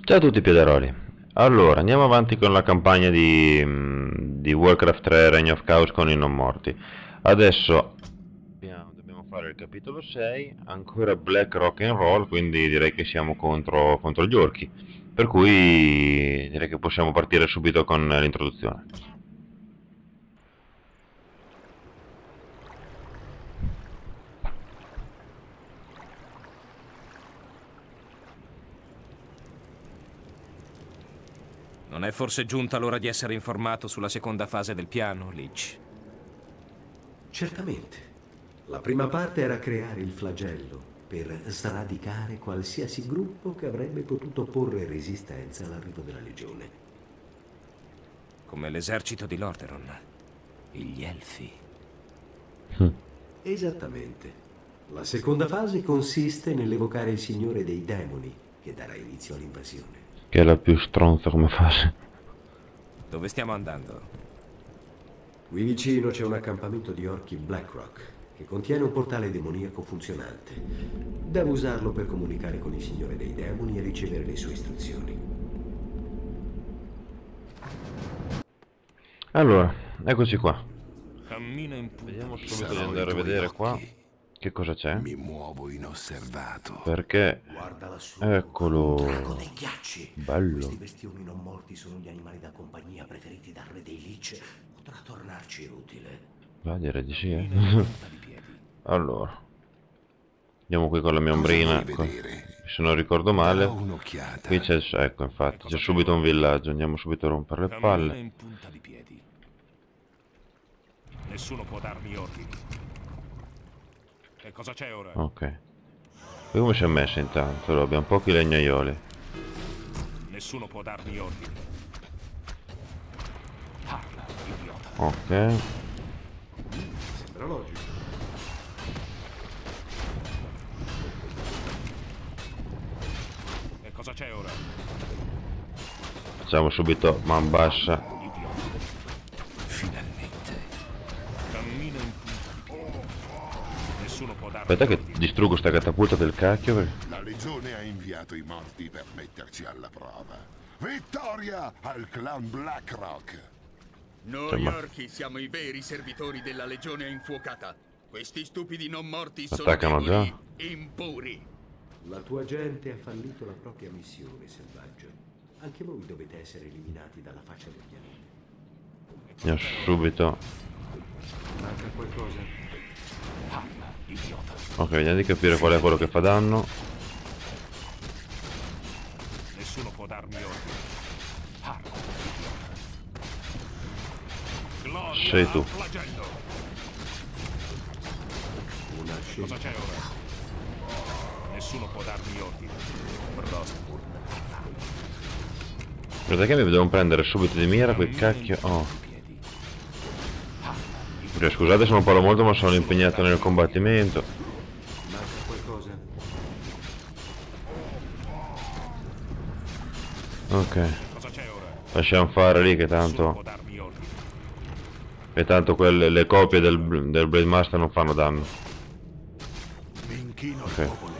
Ciao a tutti piederoli. Allora, andiamo avanti con la campagna di Warcraft 3 Reign of Chaos con i non morti. Adesso dobbiamo fare il capitolo 6, ancora Black Rock and Roll, quindi direi che siamo contro gli orchi. Per cui direi che possiamo partire subito con l'introduzione. Non è forse giunta l'ora di essere informato sulla seconda fase del piano, Lich? Certamente. La prima parte era creare il flagello per sradicare qualsiasi gruppo che avrebbe potuto porre resistenza all'arrivo della Legione. Come l'esercito di Lordaeron. Gli Elfi. Esattamente. La seconda fase consiste nell'evocare il Signore dei Demoni, che darà inizio all'invasione. Che è la più stronza come fase. Dove stiamo andando? Qui vicino c'è un accampamento di orchi Blackrock, che contiene un portale demoniaco funzionante. Devo usarlo per comunicare con il Signore dei Demoni e ricevere le sue istruzioni. Allora, eccoci qua. Cammina in punta. Vediamo subito di andare a vedere qua che cosa c'è. Mi muovo inosservato. Perché Guarda lassù. eccolo. Un drago dei ghiacci. Bello. Questi bestioni non morti sono gli animali da compagnia preferiti dal re dei Lich. Potrà tornarci utile. Va, direi di sì, Cammina in punta di piedi. Allora, andiamo qui con la mia ombrina. Cosa vuoi vedere? Se non ricordo male, Darò un'occhiata. qui c'è, ecco, infatti, c'è subito un villaggio. Andiamo subito a rompere le Cammina palle. in punta di piedi. Nessuno può darmi ordini. Che cosa c'è ora? Ok. Qui come si è messo intanto? Allora, abbiamo pochi legnaioli. Nessuno può darmi ordini. Parla, idiota. Ok. Sembra logico. Che cosa c'è ora? Facciamo subito man bassa. Idiota. Finalmente. Cammina in punta di piedi. Nessuno può darmi Aspetta che ordini. distruggo sta catapulta del cacchio. La Legione ha inviato i morti per metterci alla prova. Vittoria al clan Blackrock! Noi Insomma. orchi siamo i veri servitori della Legione infuocata. Questi stupidi non morti sono Attaccano deboli, già. impuri. La tua gente ha fallito la propria missione, selvaggio. Anche voi dovete essere eliminati dalla faccia del pianeta. Andiamo subito. Manca qualcosa? Parla, idiota. Ok, vediamo di capire qual è quello che fa danno. Nessuno può darmi ordini. Parla, idiota. Gloria Sei tu. al flagello. Una Cosa scelta. c'è ora? Nessuno può darmi ordini. Frostburn. Guarda che mi devo prendere subito di mira quel cacchio. Oh. Piedi. Cioè, scusate se non parlo molto, ma sono impegnato nel combattimento. Manca qualcosa? Ok. Cosa c'è ora? Lasciamo fare lì che Nessuno tanto. può darmi ordini. Che tanto le copie del Blade Master non fanno danno. Mi inchino al Ok. popolo.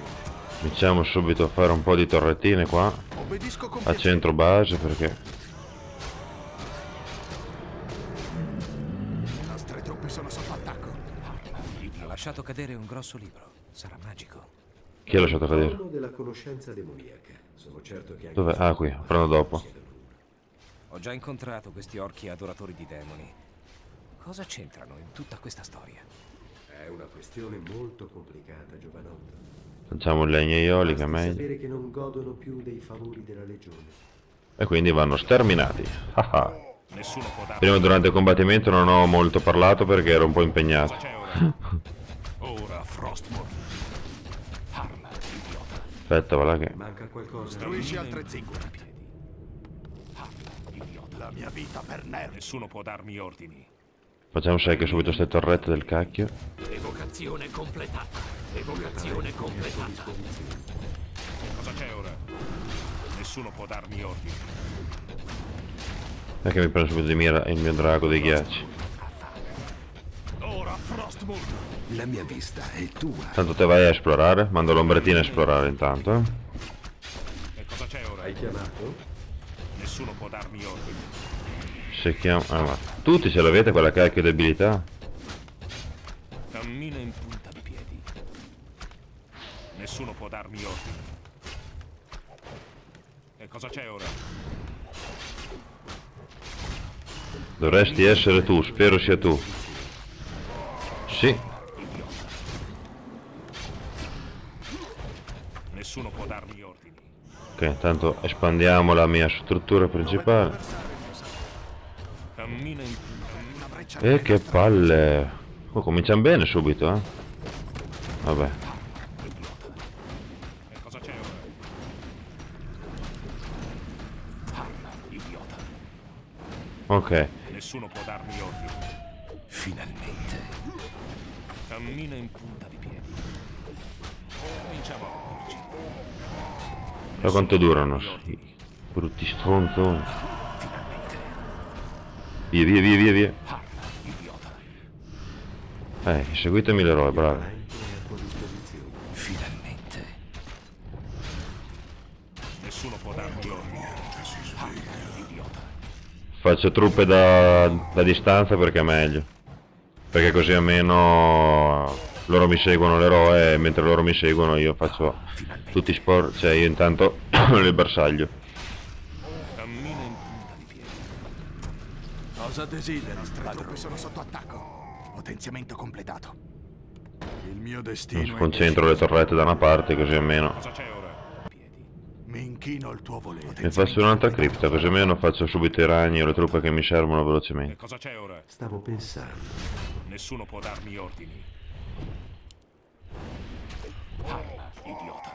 Iniziamo subito a fare un po' di torrettine qua. Obbedisco con A piacere. centro base perché. Le nostre truppe sono sotto attacco. Ha lasciato cadere un grosso libro. Sarà magico. Chi ha lasciato cadere? Trono della conoscenza demoniaca. Sono certo che anche Dov'è? Ah, qui, prendo dopo. Ho già incontrato questi orchi adoratori di demoni. Cosa c'entrano in tutta questa storia? È una questione molto complicata, giovanotto. Facciamo il legnaioli che è Basti meglio. sapere che non godono più dei favori della Legione. E quindi vanno sterminati. Haha. Nessuno può darmi Prima durante il combattimento non ho molto parlato perché ero un po' impegnato. Cosa c'è ora? Ora Frostburn. Parla, idiota. Aspetta, va là che. Manca qualcosa? Costruisci altre ziggure. Piedi. Parla, idiota. La mia vita per nerd. Nessuno può darmi ordini. Facciamo sai che subito ste torrette del cacchio. Evocazione completata. Evocazione completata. Cosa c'è ora? Nessuno può darmi ordini. Perché mi prendo subito di mira il mio drago dei ghiacci. Ora Frostburn. La mia vista è tua. Tanto te vai a esplorare. Mando l'ombrettina a esplorare intanto. Che cosa c'è ora? Hai chiamato? Nessuno può darmi ordini. Se chiama... Ah, ma tutti ce l'avete quella cacchio di abilità? Cammina in punta di piedi. Nessuno può darmi ordini. E cosa c'è ora? Dovresti essere tu, spero sia tu. Sì. Nessuno può darmi ordini. Ok, intanto espandiamo la mia struttura principale. Cammina in punta. E che palle. Oh, cominciamo bene subito, eh. Vabbè. E cosa c'è ora? Parla, idiota. Ok. Nessuno può darmi ordini. Finalmente. Cammina in punta di piedi. Cominciamo a capirci. Da quanto durano? Sì. Brutti stronzoni. Finalmente. Via, via, via, via, via. Parla, idiota. Seguitemi l'eroe, bravo. L'armamento è a tua disposizione. Finalmente. Nessuno può darmi ordini. Parla, idiota. Faccio truppe da distanza perché è meglio. Perché così almeno loro mi seguono l'eroe e mentre loro mi seguono io faccio tutti sport, cioè io intanto il bersaglio. Cammina in punta di piedi. Cosa desideri, Le truppe padrone? sono sotto attacco. Potenziamento completato. Il mio Non destino è sconcentro le torrette da una parte così almeno Cosa c'è ora? Piedi. mi inchino al tuo volere. mi faccio un'altra cripta, così almeno faccio subito i ragni o le truppe che mi servono E velocemente. cosa c'è ora? Stavo pensando. Nessuno può darmi ordini. Parla, idiota.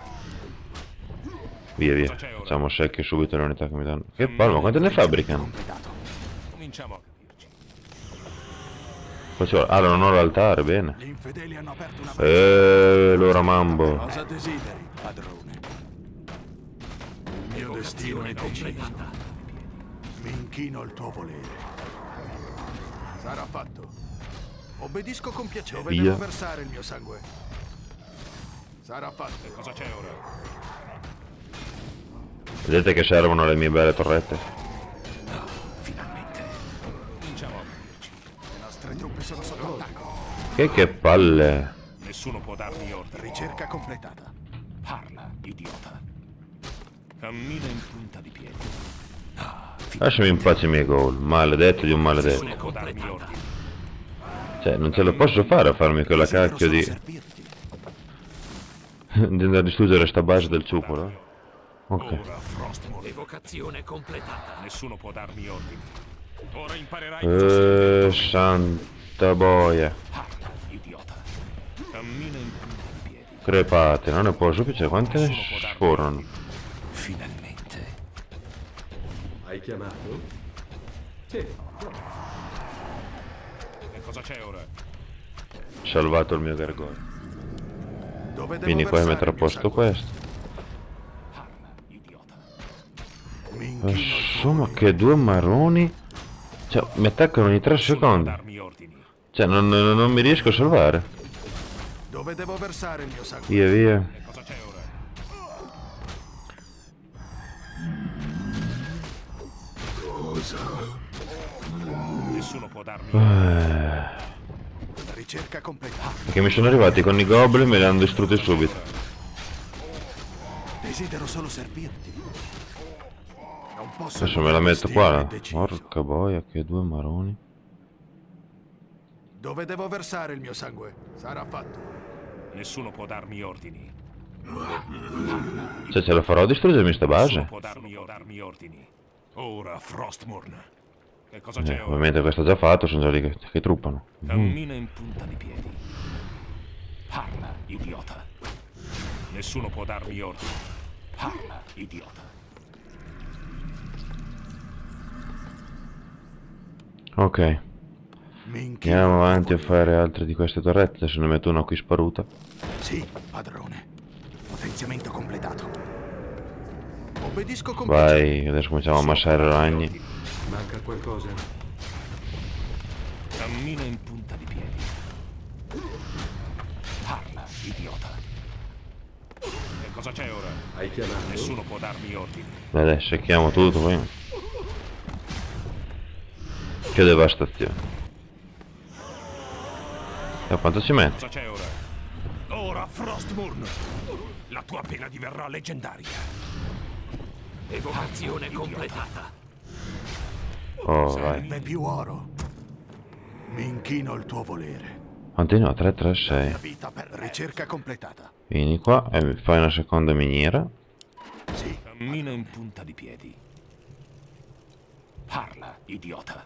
Via via, facciamo secchi subito le unità che mi danno. Che palma, quante ne fabbricano? Completato. Cominciamo a capirci. Ah, non ho l'altare, bene. Gli infedeli hanno aperto una L'ora mambo. Cosa desideri, padrone? Il mio destino è deciso. Mi inchino al tuo volere. Sarà fatto. Obbedisco con piacere. Dove Via. devo versare il mio sangue? Sarà fatto. E cosa c'è ora? Vedete che servono le mie belle torrette? Finalmente. Cominciamo a capirci. Le nostre truppe sono sotto attacco. Che palle. Nessuno può darmi ordini. Ricerca completata. Parla, idiota. Cammina in punta di piedi. Lasciami in pace i miei gol, maledetto di un maledetto. Nessuno può darmi ordini. Cioè, non ce la posso fare a farmi quella cacchio di... Servirti. di andare a distruggere sta base del ciupolo. Ok. Ora, Frostmourne. Evocazione completata. Nessuno può darmi ordini. Ora imparerai cosa significa. Santa boia. Parla, idiota. Cammina in punta di piedi. Crepate, non ne posso più, cioè, quante ne sforano? Finalmente. Hai chiamato? Sì. E cosa c'è ora? Salvato il mio gargoyle. Dove devo Quindi qua versare metterò a il mio posto sangue? questo. Parla, idiota. Mi inchino al tuo Insomma, che due marroni. Cioè, mi attaccano ogni 3 Nessuno può secondi. darmi ordini. Cioè, non mi riesco a salvare. Dove devo versare il mio sangue? Via, via. E cosa c'è ora? Nessuno può darmi ordini. Ricerca completata. Perché mi sono arrivati con i goblin e me li hanno distrutti subito. Desidero solo servirti. Non posso. Adesso me la metto Destino qua. è deciso. Porca boia, che due maroni. Dove devo versare il mio sangue? Sarà fatto. Nessuno può darmi ordini. Cioè, ce la farò a distruggermi sta Nessuno base? può darmi ordini. Ora, Frostmourne. Che cosa c'è ora? Ovviamente questo è già fatto, sono già lì che truppano. Cammina in punta di piedi. Parla, idiota. Nessuno può darmi ordini. Parla, idiota. Ok, Mi inchino andiamo al tuo avanti a volere. fare altre di queste torrette. Adesso ne metto una qui sparuta. Sì, padrone. Potenziamento completato. Obbedisco con piacere. Vai, adesso cominciamo a ammassare ragni. Manca qualcosa? Cammina in punta di piedi. Parla, idiota. E Cosa c'è ora? Hai chiamato? Nessuno può darmi ordini. Beh, adesso cerchiamo tutto poi. Che devastazione. E quanto ci mette? Cosa c'è ora? Ora, Frostmourne! La tua pena diverrà leggendaria. Evocazione completata. Oh, vai. Serve più oro. Mi inchino al tuo volere. Quanti ne ho? 3, 3, 6. Vita per ricerca completata. Vieni qua e mi fai una seconda miniera. Sì. Cammina in punta di piedi. Parla, idiota.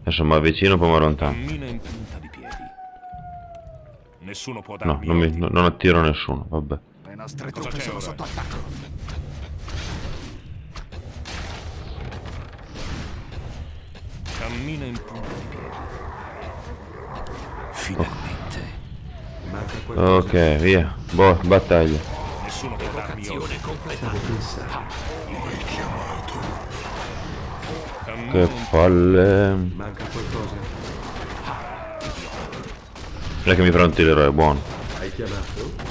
Adesso mi avvicino poi mi allontano. Cammina in punta di piedi. Nessuno può No, darmi non, non attiro nessuno, vabbè. Le nostre Cosa truppe c'è sono ora? sotto attacco. Cammina in punta di piedi. Finalmente. Manca qualcosa. Ok, via. Boh, battaglia. Nessuno può darmi ordini. Stavo pensando. Cammina Che in palle. Manca qualcosa. Non è che mi pronti l'eroe, buono. Hai chiamato?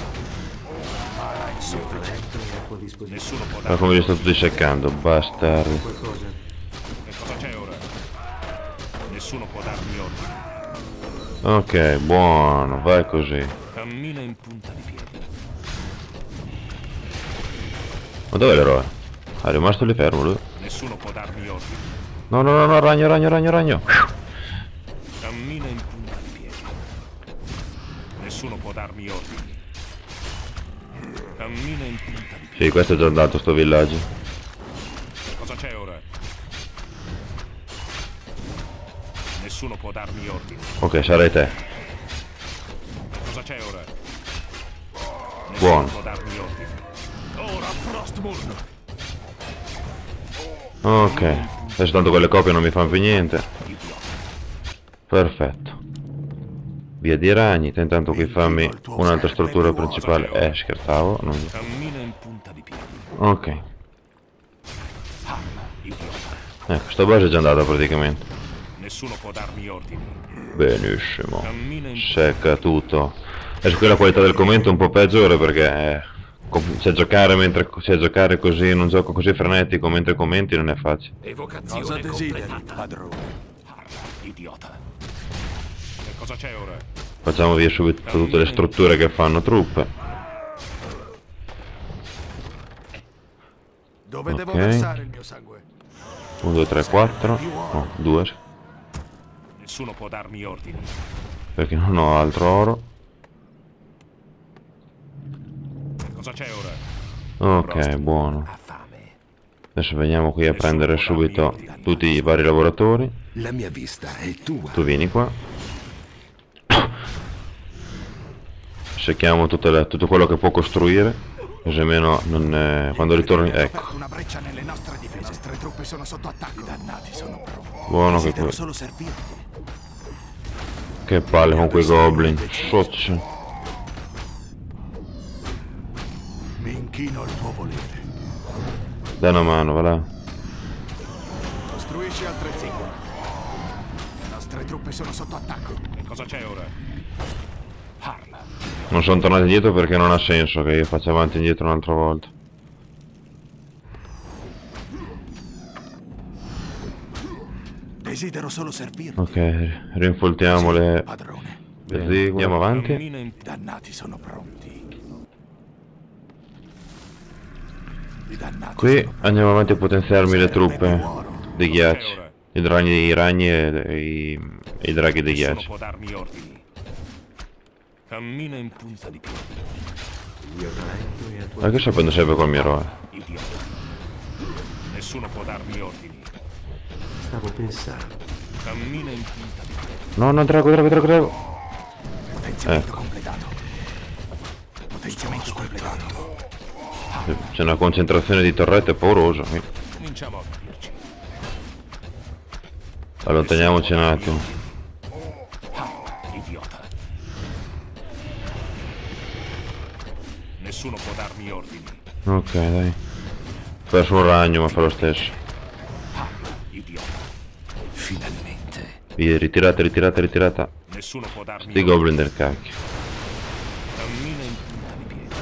Il talento è a tua disposizione. Nessuno può Ma darmi come li sto tutti seccando, bastardi. Qualcosa? Che cosa c'è ora? Nessuno può darmi ordini. Ok, buono, vai così. Cammina in punta di piedi. Ma dov'è l'eroe? Ah, è rimasto lì fermo lui. Nessuno può darmi ordini. No, no, no, no, ragno, ragno, ragno, ragno. Cammina in punta di piedi. Nessuno può darmi ordini. Cammina in punta di piedi. Sì, questo è già andato, sto villaggio. Che cosa c'è ora? Nessuno può darmi ordini. Ok, sarai te. Che cosa c'è ora? Nessuno Buono. può darmi ordini. Ora, Frostmourne! Ok, adesso tanto quelle copie non mi fanno più niente. Idiota. Perfetto. Via di ragni, te intanto qui fammi un'altra struttura principale. Scherzavo. Non... Cammina in punta di piedi. Ok. Parla, idiota. Ecco, sta base è già andata praticamente. Nessuno può darmi ordini. Benissimo. Cammina in Secca tutto. Adesso qui la qualità del commento è un po' peggiore perché se giocare così in un gioco così frenetico mentre commenti non è facile. Cosa evocazione desideri, completata. padrone? Parla, idiota. Che cosa c'è ora? Facciamo via subito tutte le strutture che fanno truppe. Dove devo Ok. versare il mio sangue? 1, 2, 3, 4. No, 2. Nessuno può darmi ordini. Perché non ho altro oro. Che cosa c'è ora? Ok, buono. Ha fame. Adesso veniamo qui a prendere subito tutti i vari lavoratori. La mia vista è tua. Tu vieni qua. Secchiamo tutto quello che può costruire. Così almeno non, quando ritorni... Abbiamo Ecco. aperto una breccia nelle nostre difese. Le nostre truppe sono sotto attacco. I dannati sono pronti. Buono che Desidero qui. solo servirti. Che palle con quei goblin. Socci. Mi inchino al tuo volere. Dai una mano, va là. Costruisci altre ziggole. Le nostre truppe sono sotto attacco. Che cosa c'è ora? Parla. Non sono tornato indietro perché non ha senso che io faccia avanti e indietro un'altra volta. Desidero solo servirti. Ok, rinfoltiamo le... Padrone. Così, andiamo avanti. Cammina in I dannati sono pronti. I dannati Qui sono pronti. andiamo avanti a potenziarmi le truppe dei C'è ghiacci. ora. I ragni e i draghi dei Nessuno ghiacci. può darmi ordini. Cammina in punta di piedi. Il mio talento è a tua Ma che sto prendendo sempre col mio eroe? Idiota. Nessuno può darmi ordini. Stavo pensando. Cammina in punta di piedi. No, no, drago, drago, drago, drago. Potenziamento completato. Potenziamento completato. C'è una concentrazione di torrette paurosa. Cominciamo a capirci. Allontaniamoci un attimo. Idiota. Nessuno può darmi ordini. Ok, dai. Ho perso un ragno, ma fa lo stesso. Idiota. Finalmente. Via, ritirate, ritirate, ritirata. Nessuno può darmi Sti ordini. goblin del cacchio. Cammina in punta di piedi.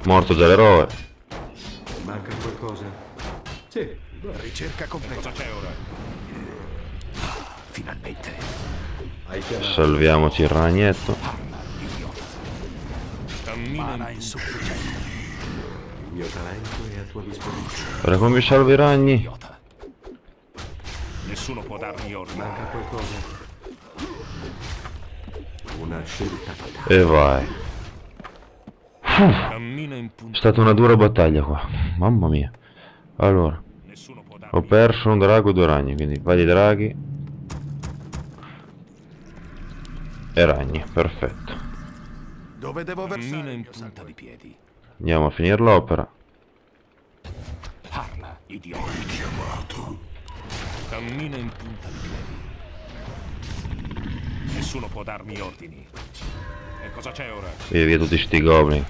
Morto già l'eroe. Manca qualcosa? Sì, Ricerca completa. Cosa c'è ora? Finalmente. hai chiamato. Salviamoci il ragnetto. Cammina Mana in insufficiente. Il mio talento è a tua disposizione. Ora come mi salvo i ragni? idiota. Nessuno può darmi ordini. Manca qualcosa? Una scelta fatale. E vai. Cammina in È punta. stata una dura battaglia qua. Mamma mia. Allora, Nessuno può darmi ho perso un drago e 2 ragni, quindi vai draghi e ragni, perfetto. Dove devo versare Cammina il in mio punta sangue? di piedi. Andiamo a finire l'opera. Parla, idiota. Cammina in punta di piedi. Nessuno può darmi ordini. E cosa c'è ora? Via via tutti sti goblin.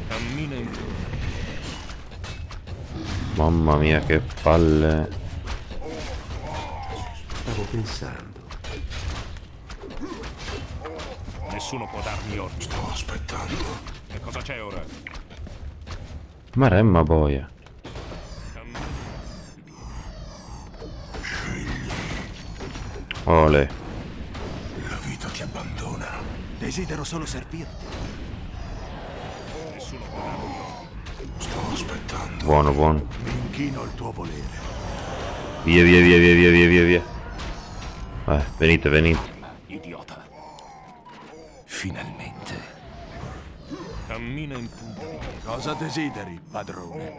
Cammina in punta. Mamma mia che palle. Stavo pensando. Nessuno può darmi ordini. Sto aspettando. E cosa c'è ora? Maremma boia. Ole. La vita ti abbandona. Desidero solo servirti. Nessuno può darmi ordini. Sto aspettando. Buono, buono. Mi inchino al tuo volere. Via via via via via via via via. Venite, venite. Idiota. Finalmente. Cammina in punta di piedi. Cosa desideri, padrone?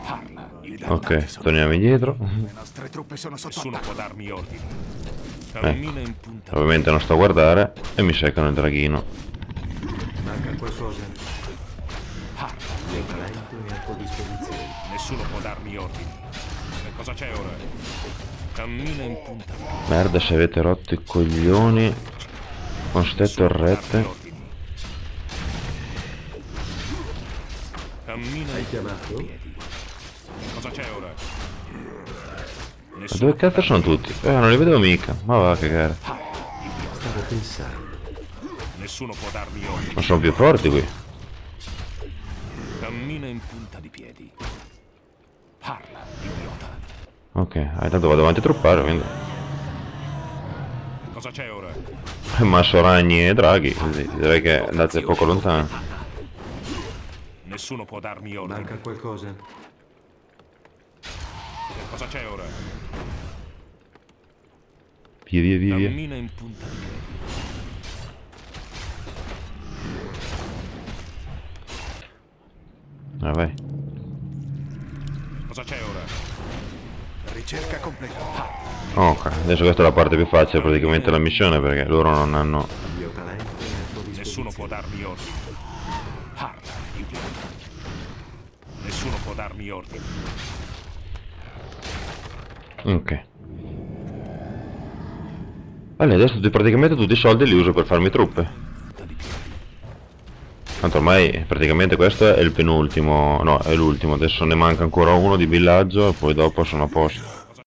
Parla, idiota. Ok, torniamo indietro. Le nostre truppe sono sotto Nessuno attacco. può darmi ordini. Cammina in punta di Ovviamente non sto a guardare e mi seccano il draghino. Manca qualcosa? Parla, Il mio talento è a tua disposizione. nessuno può darmi ordini. E cosa c'è ora? Cammina in punta di piedi. Merda se avete rotto i coglioni con ste Nessuno può darmi torrette. ordini. Cammina Hai in chiamato? piedi. Cosa c'è ora? Ma Nessuno dove cazzo sono tutti? Non li vedevo mica. Ma va a cagare. Stavo pensando. Nessuno può darmi ordini. Ma sono più forti qui. Cammina in punta di piedi. Parla, idiota. Ok, tanto vado avanti a truppare, quindi. Cosa c'è ora? Masso ragni e draghi, quindi direi che andate poco lontano. Nessuno può darmi ordini. Manca qualcosa? E cosa c'è ora? Via via via via. Cammina in punta di piedi. Vai. Cosa c'è ora? Ricerca completa. Ok, adesso questa è la parte più facile praticamente della missione perché loro non hanno... Il mio talento è a tua Nessuno può disposizione. darmi ordini. Parla, idiota. Nessuno può darmi ordini. Ok. Allora, adesso praticamente tutti i soldi li uso per farmi truppe. Punta di piedi. Tanto ormai praticamente questo è il penultimo, no, è l'ultimo, adesso ne manca ancora uno di villaggio e poi dopo sono a posto.